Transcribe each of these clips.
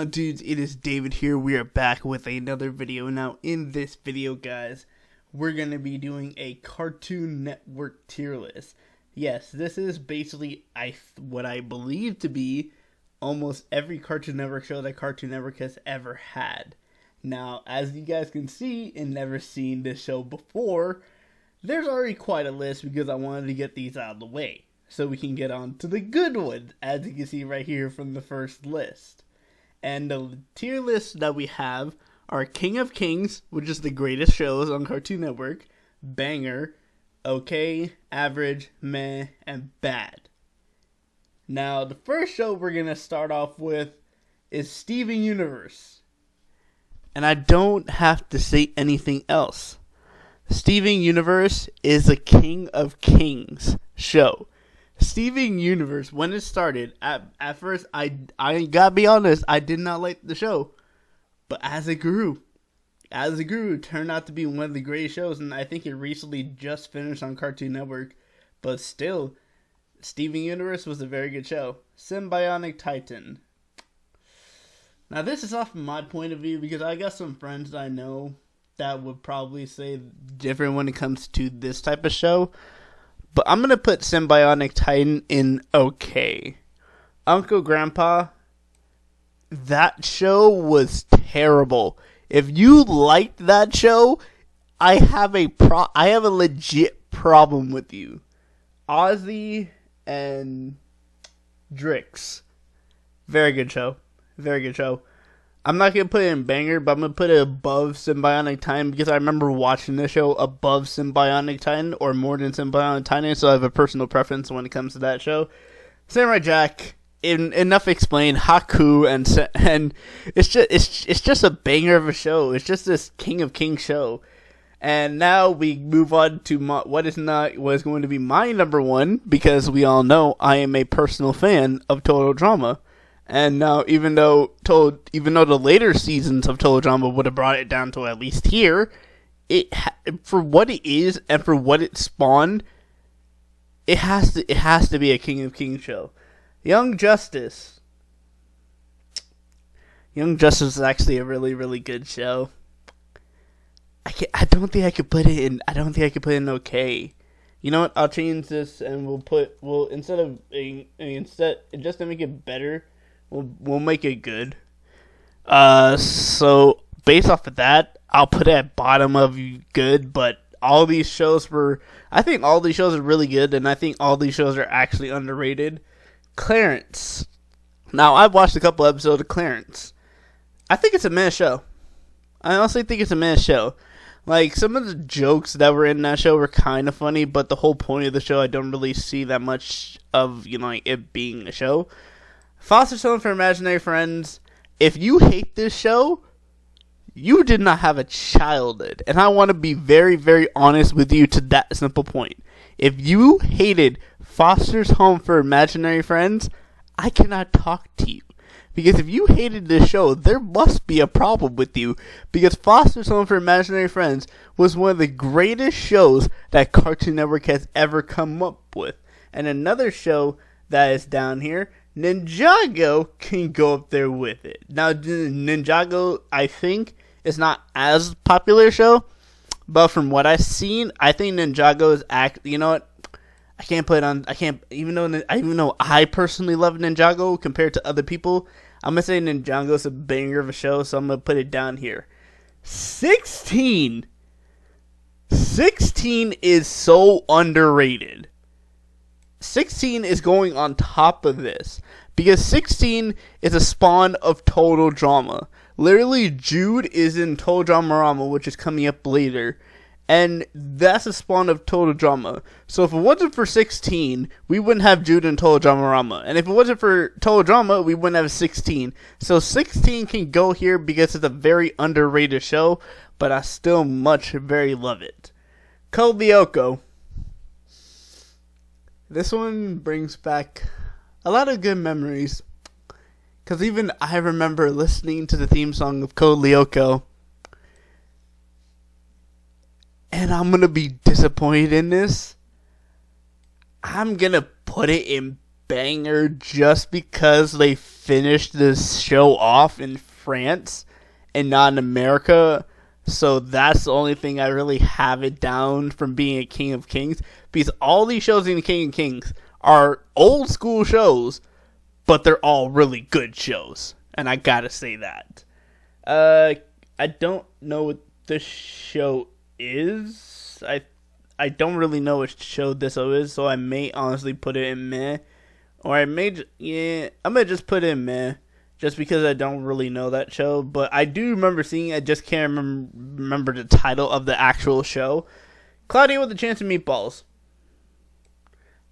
on, dudes? It is David here. We are back with another video. Now, in this video, guys, we're going to be doing a Cartoon Network tier list. Yes, this is basically what I believe to be almost every Cartoon Network show that Cartoon Network has ever had. Now, as you guys can see, and never seen this show before, there's already quite a list because I wanted to get these out of the way, so we can get on to the good ones, as you can see right here from the first list. And the tier list that we have are King of Kings, which is the greatest shows on Cartoon Network, Banger, Okay, Average, Meh, and Bad. Now, the first show we're going to start off with is Steven Universe. And I don't have to say anything else. Steven Universe is a King of Kings show. Steven Universe, when it started, at first, I gotta be honest, I did not like the show. But as it grew, it turned out to be one of the greatest shows, and I think it recently just finished on Cartoon Network. But still, Steven Universe was a very good show. Symbionic Titan. Now, this is off from my point of view, because I got some friends that I know that would probably say different when it comes to this type of show. But I'm going to put Symbionic Titan in okay. Uncle Grandpa, that show was terrible. If you liked that show, I have a legit problem with you. Ozzy and Drix. Very good show. Very good show. I'm not going to put it in Banger, but I'm going to put it above Symbionic Titan because I remember watching the show above Symbionic Titan or more than Symbionic Titan, so I have a personal preference when it comes to that show. Samurai Jack, enough explained. Haku, and it's just a banger of a show. It's just this King of Kings show. And now we move on to what is going to be my number one, because we all know I am a personal fan of Total Drama. And now, even though the later seasons of Total Drama would have brought it down to at least here, for what it is and for what it spawned, it has to be a King of Kings show. Young Justice. Young Justice is actually a really, really good show. I don't think I could put it in okay. You know what? I'll change this and instead just to make it better, we'll make it good. So based off of that, I'll put it at bottom of good, but all these shows I think all these shows are really good, and I think all these shows are actually underrated. Clarence. Now, I've watched a couple episodes of Clarence. I think it's a meh show. I honestly think it's a meh show. Like, some of the jokes that were in that show were kind of funny, but the whole point of the show, I don't really see that much of, it being a show. Foster Home for Imaginary Friends. If you hate this show, you did not have a childhood. And I want to be very, very honest with you to that simple point. If you hated Foster's Home for Imaginary Friends, I cannot talk to you. Because if you hated this show, there must be a problem with you. Because Foster's Home for Imaginary Friends was one of the greatest shows that Cartoon Network has ever come up with. And another show that is down here, Ninjago, can go up there with it. Now, Ninjago, I think, is not as popular show. But from what I've seen, I think Ninjago is you know what? Even though I personally love Ninjago compared to other people, I'm going to say Ninjago is a banger of a show, so I'm going to put it down here. 16 is so underrated. 16 is going on top of this, because 16 is a spawn of Total Drama. Literally, Jude is in Total Drama, which is coming up later. And that's a spawn of Total Drama. So if it wasn't for 16, we wouldn't have Jude in Total Drama. And if it wasn't for Total Drama, we wouldn't have 16. So 16 can go here because it's a very underrated show, but I still very love it. Code Lyoko. This one brings back a lot of good memories. Because even I remember listening to the theme song of Code Lyoko. And I'm going to be disappointed in this. I'm going to put it in banger just because they finished this show off in France and not in America. So that's the only thing I really have it down from being a King of Kings. Because all these shows in the King of Kings are old school shows, but they're all really good shows. And I gotta say that. I don't know what this show is. I don't really know what show this is, so I may honestly put it in meh. Or I may, I'm gonna just put it in meh. Just because I don't really know that show. But I do remember seeing it. I just can't remember the title of the actual show. Claudia with a Chance of Meatballs.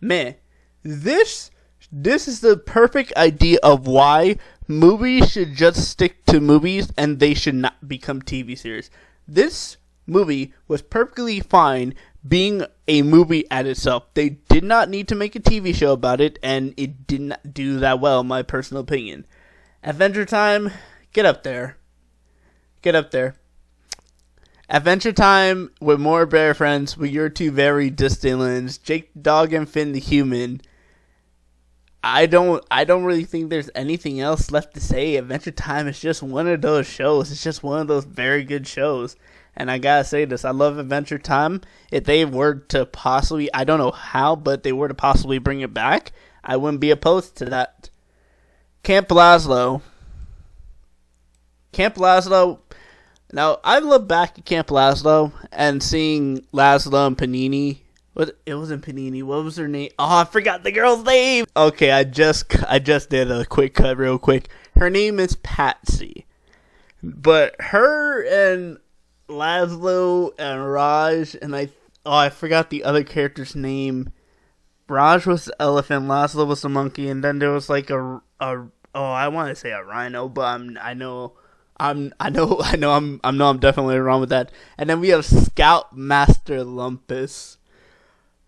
Meh. This is the perfect idea of why movies should just stick to movies and they should not become TV series. This movie was perfectly fine being a movie at itself. They did not need to make a TV show about it, and it did not do that well, in my personal opinion. Adventure Time, get up there. Get up there. Adventure Time with more bear friends with your two very distant lands, Jake the Dog and Finn the Human. I don't really think there's anything else left to say. Adventure Time is just one of those shows. It's just one of those very good shows. And I gotta say this, I love Adventure Time. If they were to possibly, I don't know how, but they were to possibly bring it back, I wouldn't be opposed to that. Camp Lazlo. Now, I look back at Camp Lazlo and seeing Lazlo and Panini. It wasn't Panini. What was her name? Oh, I forgot the girl's name. Okay, I just did a quick cut real quick. Her name is Patsy. But her and Lazlo and Raj and I forgot the other character's name. Raj was the elephant, Lazlo was the monkey, and then there was like I want to say a rhino, but I'm definitely wrong with that. And then we have Scoutmaster Lumpus.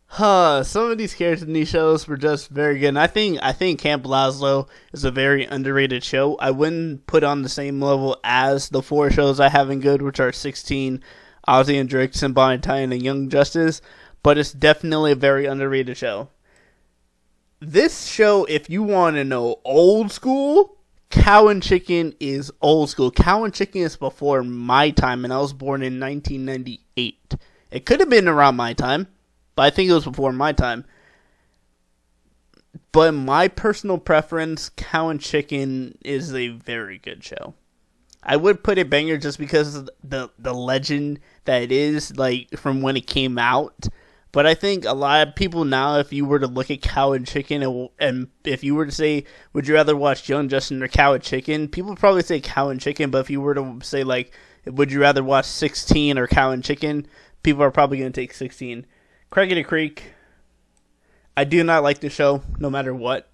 Some of these characters in these shows were just very good. And I think Camp Lazlo is a very underrated show. I wouldn't put on the same level as the 4 shows I have in good, which are 16, Ozzy and Drake, Simba and Titan, and Young Justice. But it's definitely a very underrated show. This show, if you want to know old school, Cow and Chicken is old school. Cow and Chicken is before my time, and I was born in 1998. It could have been around my time, but I think it was before my time. But my personal preference, Cow and Chicken is a very good show. I would put it banger just because of the legend that it is, like, from when it came out. But I think a lot of people now, if you were to look at Cow and Chicken, and if you were to say, would you rather watch Young Justin or Cow and Chicken? People would probably say Cow and Chicken, but if you were to say, like, would you rather watch 16 or Cow and Chicken? People are probably going to take 16. Craigity Creek. I do not like the show, no matter what.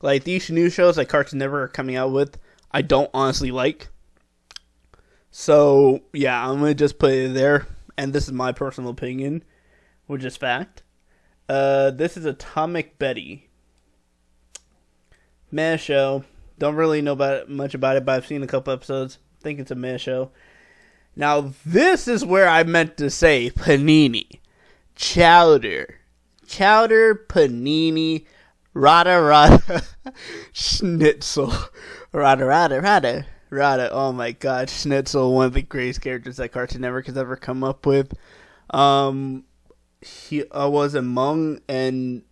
Like, these new shows that Cartoon Network are coming out with, I don't honestly like. So, yeah, I'm going to just put it there. And this is my personal opinion, which is fact. This is Atomic Betty. Meh show. Don't really know much about it, but I've seen a couple episodes. Think it's a meh show. Now, this is where I meant to say Panini. Chowder, Panini, Rada, Schnitzel, Rada. Oh my god, Schnitzel, one of the greatest characters that Cartoon Network has ever come up with. He was a Mung and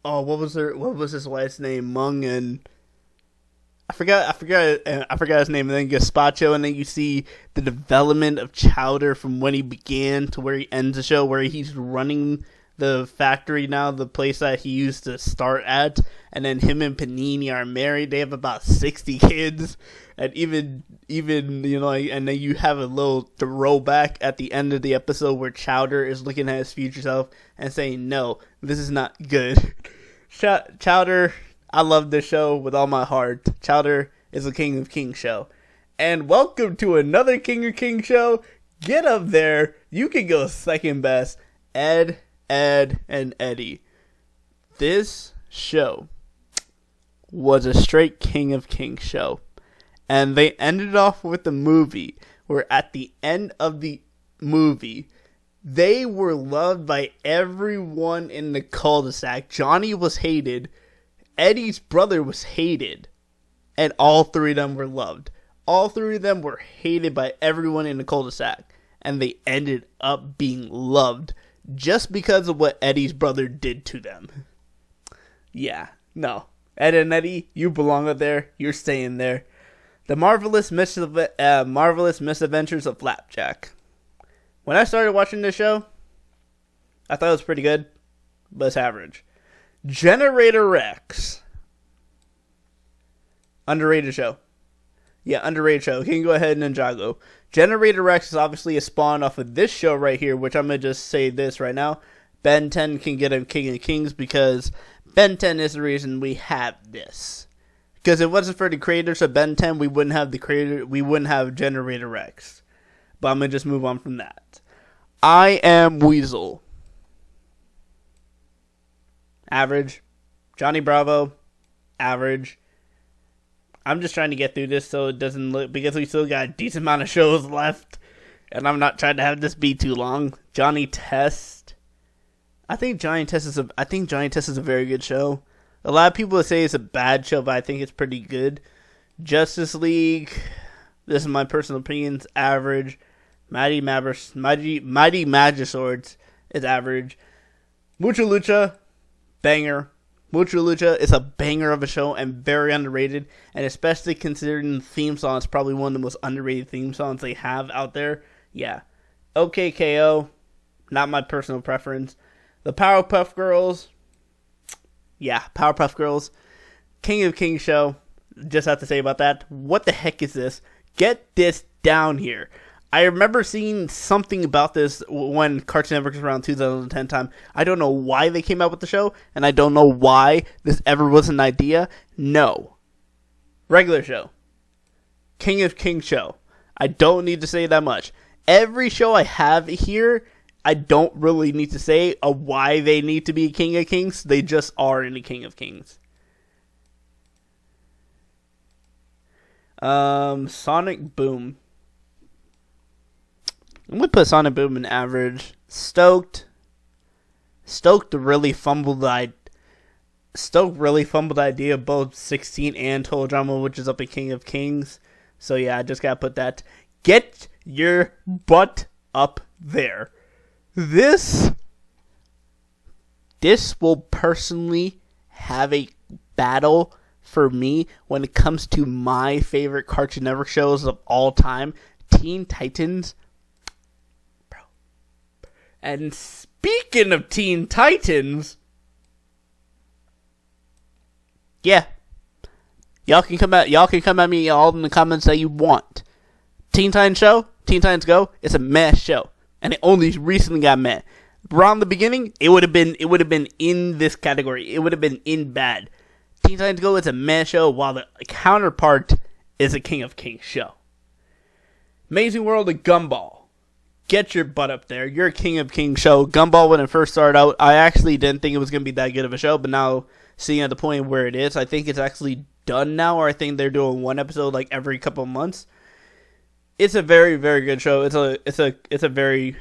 what was his wife's name? Mung and I forgot his name. And then Gazpacho, and then you see the development of Chowder from when he began to where he ends the show, where he's running the factory now, the place that he used to start at, and then him and Panini are married. They have about 60 kids, and even and then you have a little throwback at the end of the episode where Chowder is looking at his future self and saying, "No, this is not good." Chowder. I love this show with all my heart. Chowder is a King of Kings show. And welcome to another King of Kings show. Get up there. You can go second best. Ed, and Eddie. This show was a straight King of Kings show. And they ended off with a movie where at the end of the movie, they were loved by everyone in the cul-de-sac. Johnny was hated. Eddie's brother was hated, and all three of them were loved. All three of them were hated by everyone in the cul-de-sac, and they ended up being loved just because of what Eddie's brother did to them. Yeah, no. Ed and Eddie, you belong up there. You're staying there. The Marvelous Misadventures of Flapjack. When I started watching this show, I thought it was pretty good, but it's average. Generator Rex. Underrated show. Yeah, underrated show. You can go ahead and Ninjago. Generator Rex is obviously a spawn off of this show right here, which I'm going to just say this right now. Ben 10 can get a King of Kings because Ben 10 is the reason we have this. Because if it wasn't for the creators of Ben 10, we wouldn't have Generator Rex. But I'm going to just move on from that. I Am Weasel. Average. Johnny Bravo. Average. I'm just trying to get through this so it doesn't look, because we still got a decent amount of shows left, and I'm not trying to have this be too long. Johnny Test. I think Johnny Test is a very good show. A lot of people say it's a bad show, but I think it's pretty good. Justice League. This is my personal opinions. Average. Mighty Magiswords is average. Mucha Lucha. Banger. Mucha Lucha is a banger of a show and very underrated, and especially considering the theme song, it's probably one of the most underrated theme songs they have out there. Yeah. OKKO, not my personal preference. The Powerpuff Girls, yeah, Powerpuff Girls. King of Kings show, just have to say about that. What the heck is this? Get this down here. I remember seeing something about this when Cartoon Network was around 2010 time. I don't know why they came out with the show, and I don't know why this ever was an idea. No. Regular show. King of Kings show. I don't need to say that much. Every show I have here, I don't really need to say why they need to be King of Kings. They just are in the King of Kings. Sonic Boom. I'm going to put Sonic Boom in average. Stoked really fumbled the idea of both 16 and Total Drama, which is up at King of Kings. So yeah, I just got to put that. Get your butt up there. This will personally have a battle for me when it comes to my favorite Cartoon Network shows of all time. Teen Titans. And speaking of Teen Titans, yeah, y'all can come at me all in the comments that you want. Teen Titans show, Teen Titans Go, it's a mess show, and it only recently got meh. Around the beginning, it would have been in this category. It would have been in bad. Teen Titans Go is a mess show, while the counterpart is a King of Kings show. Amazing World of Gumball. Get your butt up there. You're a King of Kings show. Gumball, when it first started out, I actually didn't think it was going to be that good of a show, but now, seeing at the point where it is, I think it's actually done now, or I think they're doing one episode like every couple of months. It's a very, very good show. It's a very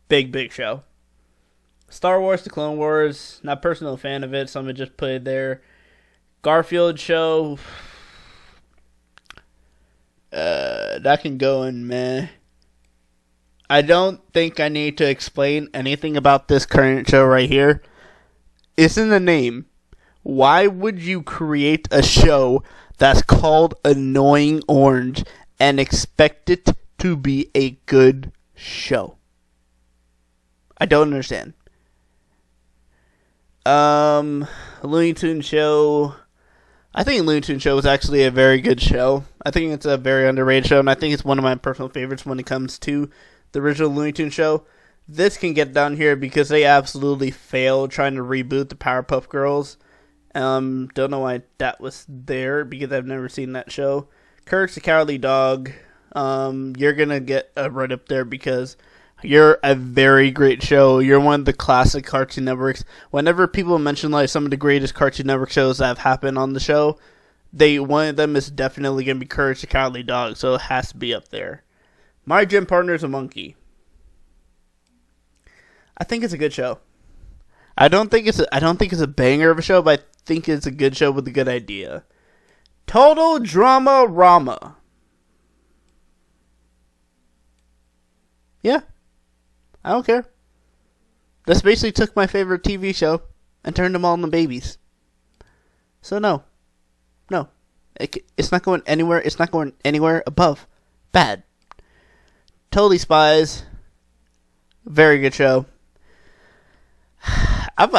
big show. Star Wars: The Clone Wars, not personal fan of it, so I'm going to just put it there. Garfield show, that can go in meh. I don't think I need to explain anything about this current show right here. It's in the name. Why would you create a show that's called Annoying Orange and expect it to be a good show? I don't understand. Looney Tunes show. I think Looney Tunes show is actually a very good show. I think it's a very underrated show, and I think it's one of my personal favorites when it comes to the original Looney Tunes show. This can get down here because they absolutely failed trying to reboot the Powerpuff Girls. Don't know why that was there because I've never seen that show. Courage the Cowardly Dog. You're gonna get right up there because you're a very great show. You're one of the classic Cartoon Networks. Whenever people mention like some of the greatest Cartoon Network shows that have happened on the show, one of them is definitely gonna be Courage the Cowardly Dog, so it has to be up there. My Gym Partner is a Monkey. I think it's a good show. I don't think it's a banger of a show, but think it's a good show with a good idea. Total Drama Rama. Yeah, I don't care. This basically took my favorite TV show and turned them all into babies. So no. It's not going anywhere. It's not going anywhere above bad. Totally Spies. Very good show. I've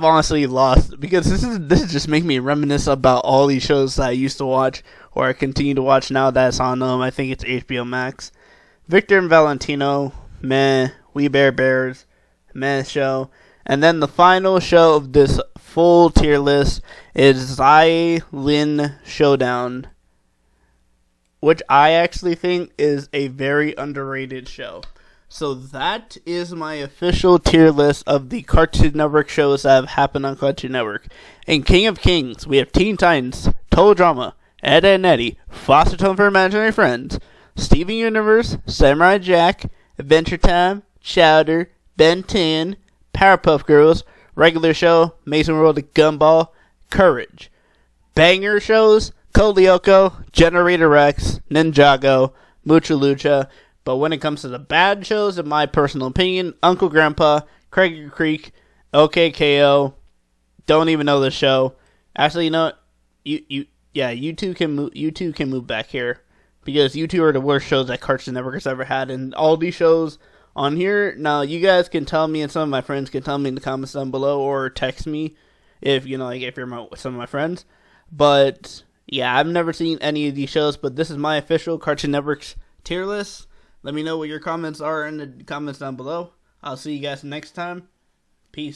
honestly lost, because this is just making me reminisce about all these shows that I used to watch, or I continue to watch now that it's on I think it's HBO Max. Victor and Valentino, meh. We Bare Bears, meh show. And then the final show of this full tier list is Lin Showdown, which I actually think is a very underrated show. So that is my official tier list of the Cartoon Network shows that have happened on Cartoon Network. In King of Kings, we have Teen Titans, Total Drama, Ed, Edd n Eddy, Foster Home for Imaginary Friends, Steven Universe, Samurai Jack, Adventure Time, Chowder, Ben 10, Powerpuff Girls, Regular Show, Mason World, Gumball, Courage. Banger shows, Code Lyoko, Generator Rex, Ninjago, Mucha Lucha. But when it comes to the bad shows, in my personal opinion, Uncle Grandpa, Craig Creek, OKKO, don't even know the show. Actually, you know what? You two can move back here, because you two are the worst shows that Cartoon Network has ever had, and all these shows on here. Now, you guys can tell me, and some of my friends can tell me in the comments down below, or text me if you're some of my friends. But yeah, I've never seen any of these shows, but this is my official Cartoon Network's tier list. Let me know what your comments are in the comments down below. I'll see you guys next time.